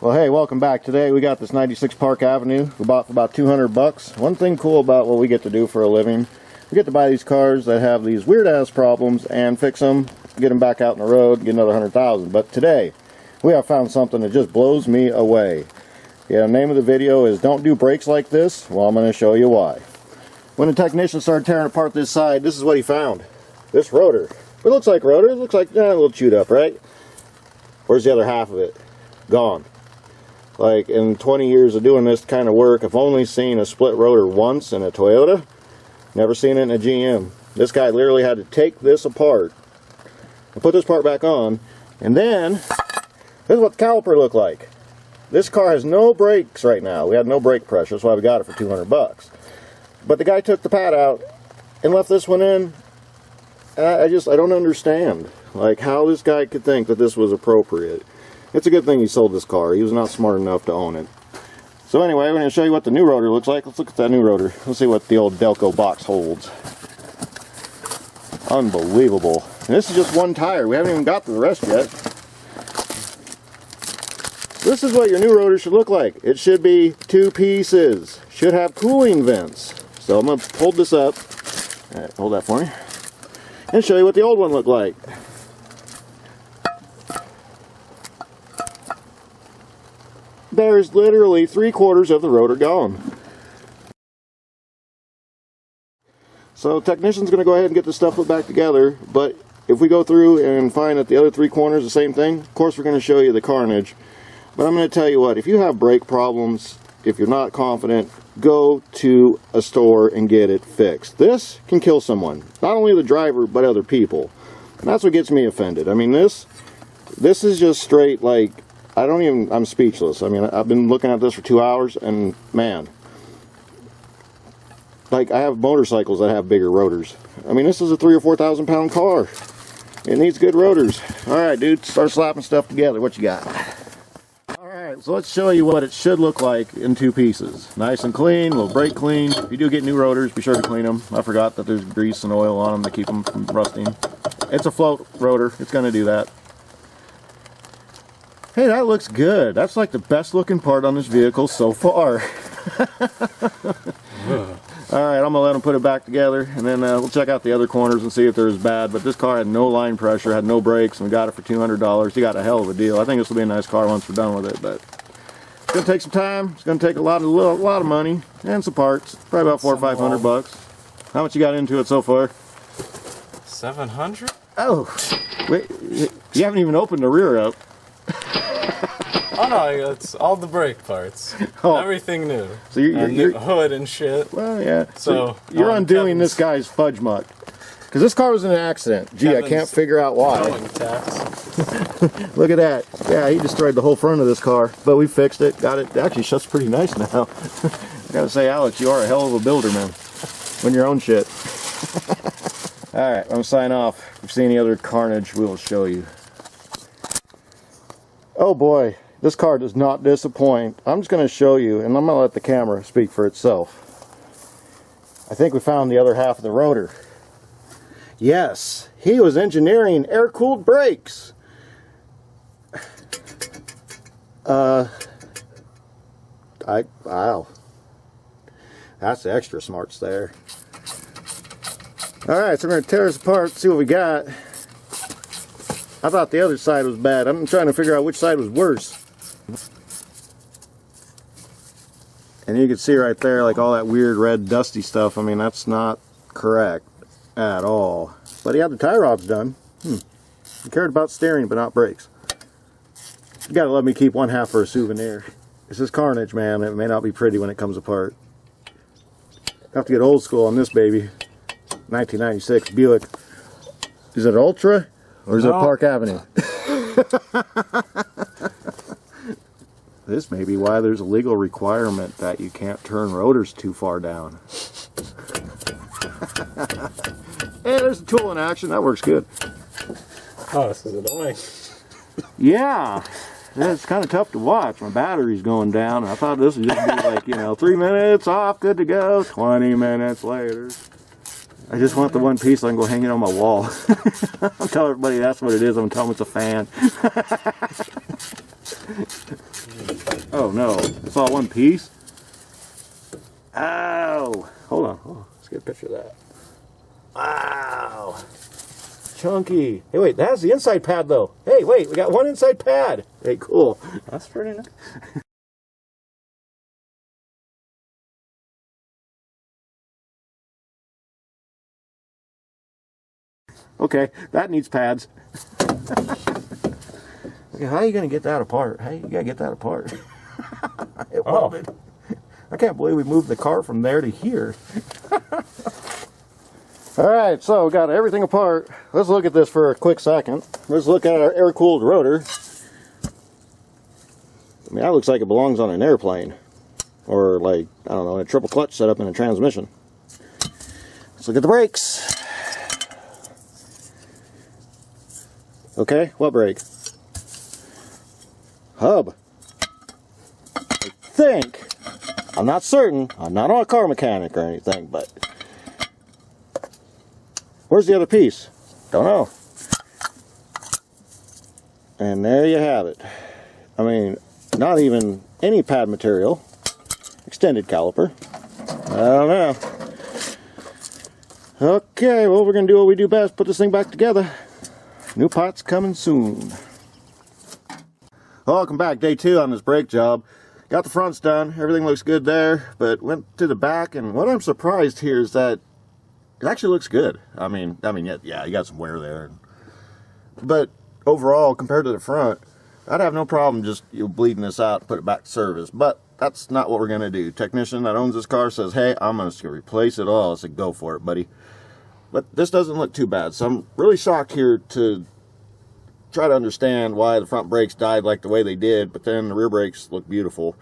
Well, hey, welcome back. Today we got this 96 Park Avenue. We bought for about 200 bucks. One thing cool about what we get to do for a living, we get to buy these cars that have these weird-ass problems and fix them, get them back out on the road, get another 100,000. But today, we have found something that just blows me away. Yeah, the name of the video is Don't Do Brakes Like This. Well, I'm going to show you why. When the technician started tearing apart this side, this is what he found. This rotor. It looks like rotor. It looks like a little chewed up, right? Where's the other half of it? Gone. Like, in 20 years of doing this kind of work, I've only seen a split rotor once in a Toyota. Never seen it in a GM. This guy literally had to take this apart and put this part back on. And then, this is what the caliper looked like. This car has no brakes right now. We had no brake pressure. That's why we got it for 200 bucks. But the guy took the pad out and left this one in. And I don't understand. Like, how this guy could think that this was appropriate. It's a good thing he sold this car. He was not smart enough to own it. So anyway, I'm going to show you what the new rotor looks like. Let's look at that new rotor. Let's see what the old Delco box holds. Unbelievable. And this is just one tire. We haven't even got to the rest yet. This is what your new rotor should look like. It should be two pieces. Should have cooling vents. So I'm going to hold this up. All right, hold that for me. And show you what the old one looked like. There's literally 3/4 of the rotor gone. So technician's going to go ahead and get this stuff put back together, but if we go through and find that the other 3 corners the same thing, of course we're going to show you the carnage. But I'm going to tell you what, if you have brake problems, if you're not confident, go to a store and get it fixed. This can kill someone, not only the driver but other people. And that's what gets me offended. I mean, this is just straight, like, I'm speechless. I mean, I've been looking at this for 2 hours, and man, like, I have motorcycles that have bigger rotors. I mean, this is a 3,000 or 4,000 pound car. It needs good rotors. All right, dude, start slapping stuff together. What you got? All right, so let's show you what it should look like in 2 pieces. Nice and clean, a little brake clean. If you do get new rotors, be sure to clean them. I forgot that there's grease and oil on them to keep them from rusting. It's a float rotor. It's going to do that. Hey, that looks good. That's like the best looking part on this vehicle so far. Alright, I'm going to let them put it back together, and then we'll check out the other corners and see if they're as bad. But this car had no line pressure, had no brakes, and we got it for $200. You got a hell of a deal. I think this will be a nice car once we're done with it, but it's going to take some time. It's going to take a lot of money and some parts. Probably about $400 or $500. How much you got into it so far? 700? Oh, wait, you haven't even opened the rear up. Oh no, it's all the brake parts. Oh. Everything new. So you're hood and shit. Well, yeah. So you're undoing this guy's fudge muck. Because this car was in an accident. Gee, I can't figure out why. Look at that. Yeah, he destroyed the whole front of this car. But we fixed it. Got it. It actually shuts pretty nice now. I gotta say, Alex, you are a hell of a builder, man. When your own shit. Alright, I'm gonna sign off. If you see any other carnage, we'll show you. Oh boy, this car does not disappoint. I'm just going to show you, and I'm going to let the camera speak for itself. I think we found the other half of the rotor. Yes, he was engineering air-cooled brakes. Wow. That's the extra smarts there. Alright, so we're going to tear this apart, see what we got. I thought the other side was bad. I'm trying to figure out which side was worse. And you can see right there, like, all that weird red dusty stuff. I mean, that's not correct at all. But he had the tie rods done. He cared about steering, but not brakes. You gotta let me keep one half for a souvenir. This is carnage, man. It may not be pretty when it comes apart. Have to get old school on this baby. 1996 Buick. Is it Ultra? Or is it Park Avenue? This may be why there's a legal requirement that you can't turn rotors too far down. Hey, there's a tool in action. That works good. Oh, this is annoying. Yeah. It's kind of tough to watch. My battery's going down. I thought this would just be like, 3 minutes off, good to go. 20 minutes later. I just want the one piece so I can go hang it on my wall. I'll tell everybody that's what it is. I'm going to tell them it's a fan. Oh no, it's all one piece? Ow! Hold on, let's get a picture of that. Wow! Chunky. Hey, wait, that's the inside pad though. Hey, wait, we got one inside pad. Hey, cool. That's pretty nice. Okay, that needs pads. Okay, how are you going to get that apart? Hey, you got to get that apart. It welded. I can't believe we moved the car from there to here. Alright, so we got everything apart. Let's look at this for a quick second. Let's look at our air-cooled rotor. I mean, that looks like it belongs on an airplane. Or like, I don't know, a triple clutch setup in a transmission. Let's look at the brakes. Okay, what brake? Hub. I think. I'm not certain. I'm not a car mechanic or anything, but where's the other piece? Don't know. And there you have it. I mean, not even any pad material. Extended caliper. I don't know. Okay, well, we're going to do what we do best. Put this thing back together. New pot's coming soon. Welcome back, day 2 on this brake job. Got the fronts done, everything looks good there, but went to the back, and what I'm surprised here is that it actually looks good. I mean, yeah, you got some wear there, but overall, compared to the front, I'd have no problem just bleeding this out and put it back to service. But that's not what we're gonna do. Technician that owns this car says, "Hey, I'm gonna replace it all." I said, "Go for it, buddy." But this doesn't look too bad, so I'm really shocked here to try to understand why the front brakes died like the way they did, but then the rear brakes look beautiful.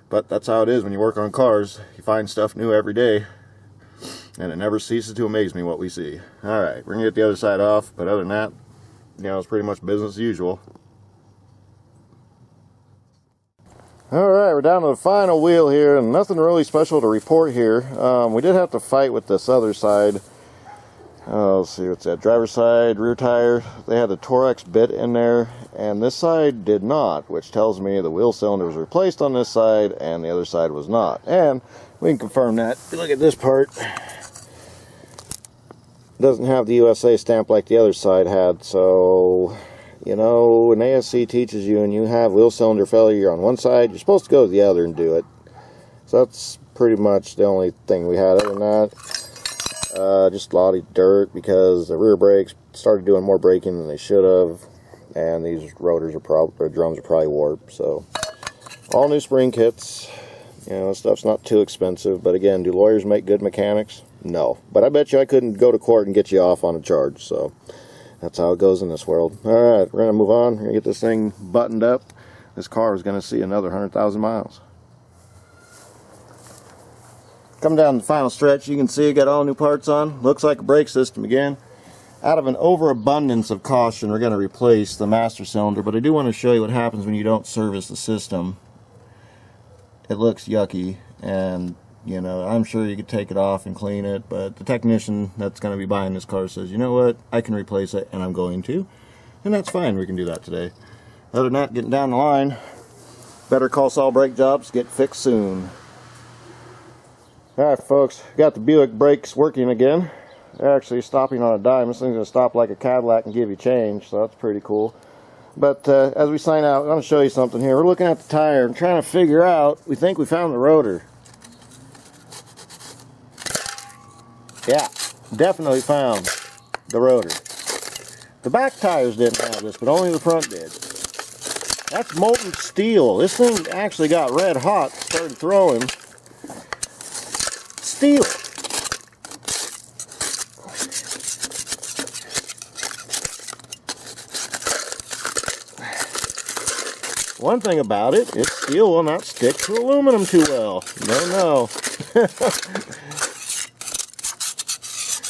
But that's how it is when you work on cars. You find stuff new every day, and it never ceases to amaze me what we see. Alright, we're going to get the other side off, but other than that, you know, it's pretty much business as usual. Alright, we're down to the final wheel here, and nothing really special to report here. We did have to fight with this other side. Let's see, what's that? Driver's side, rear tire. They had the Torex bit in there, and this side did not, which tells me the wheel cylinder was replaced on this side, and the other side was not. And we can confirm that. If you look at this part, it doesn't have the USA stamp like the other side had, so, you know, when ASC teaches you and you have wheel cylinder failure on one side, you're supposed to go to the other and do it. So that's pretty much the only thing we had. Other than that, just a lot of dirt because the rear brakes started doing more braking than they should have, and these rotors are probably, or drums are probably warped. So all new spring kits. You know, stuff's not too expensive, but again, do lawyers make good mechanics? No, but I bet you I couldn't go to court and get you off on a charge. So that's how it goes in this world. All right, we're gonna move on. We're gonna get this thing buttoned up. This car is gonna see another 100,000 miles. Come down the final stretch, you can see it got all new parts on. Looks like a brake system again. Out of an overabundance of caution, we're going to replace the master cylinder, but I do want to show you what happens when you don't service the system. It looks yucky, and you know, I'm sure you could take it off and clean it, but the technician that's going to be buying this car says, you know what, I can replace it, and I'm going to. And that's fine, we can do that today. Other than that, getting down the line, Better Call Saul brake jobs, get fixed soon. Alright folks, got the Buick brakes working again. They're actually stopping on a dime. This thing's going to stop like a Cadillac and give you change, so that's pretty cool. But as we sign out, I'm going to show you something here. We're looking at the tire and trying to figure out, we think we found the rotor. Yeah, definitely found the rotor. The back tires didn't have this, but only the front did. That's molten steel. This thing actually got red hot, started throwing. Steel. One thing about it, its steel will not stick to aluminum too well. No.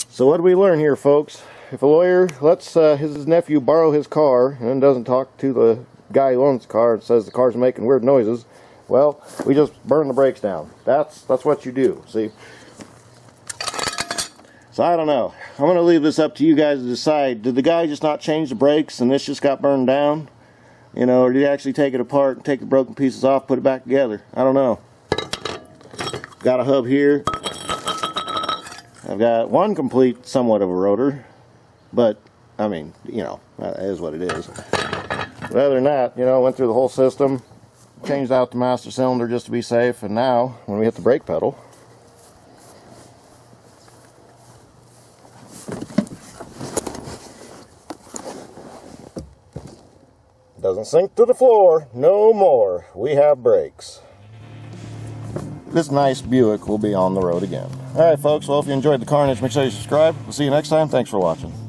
So what do we learn here, folks? If a lawyer lets his nephew borrow his car and then doesn't talk to the guy who owns the car and says the car's making weird noises, well, we just burn the brakes down. That's what you do, see? So I don't know. I'm going to leave this up to you guys to decide. Did the guy just not change the brakes and this just got burned down? You know, or do you actually take it apart and take the broken pieces off, put it back together? I don't know. Got a hub here. I've got one complete, somewhat of a rotor, but I mean, you know, that is what it is. But other than that, you know, went through the whole system, changed out the master cylinder just to be safe, and now when we hit the brake pedal, doesn't sink to the floor no more. We have brakes. This nice Buick will be on the road again. Alright folks, well if you enjoyed the carnage, make sure you subscribe. We'll see you next time. Thanks for watching.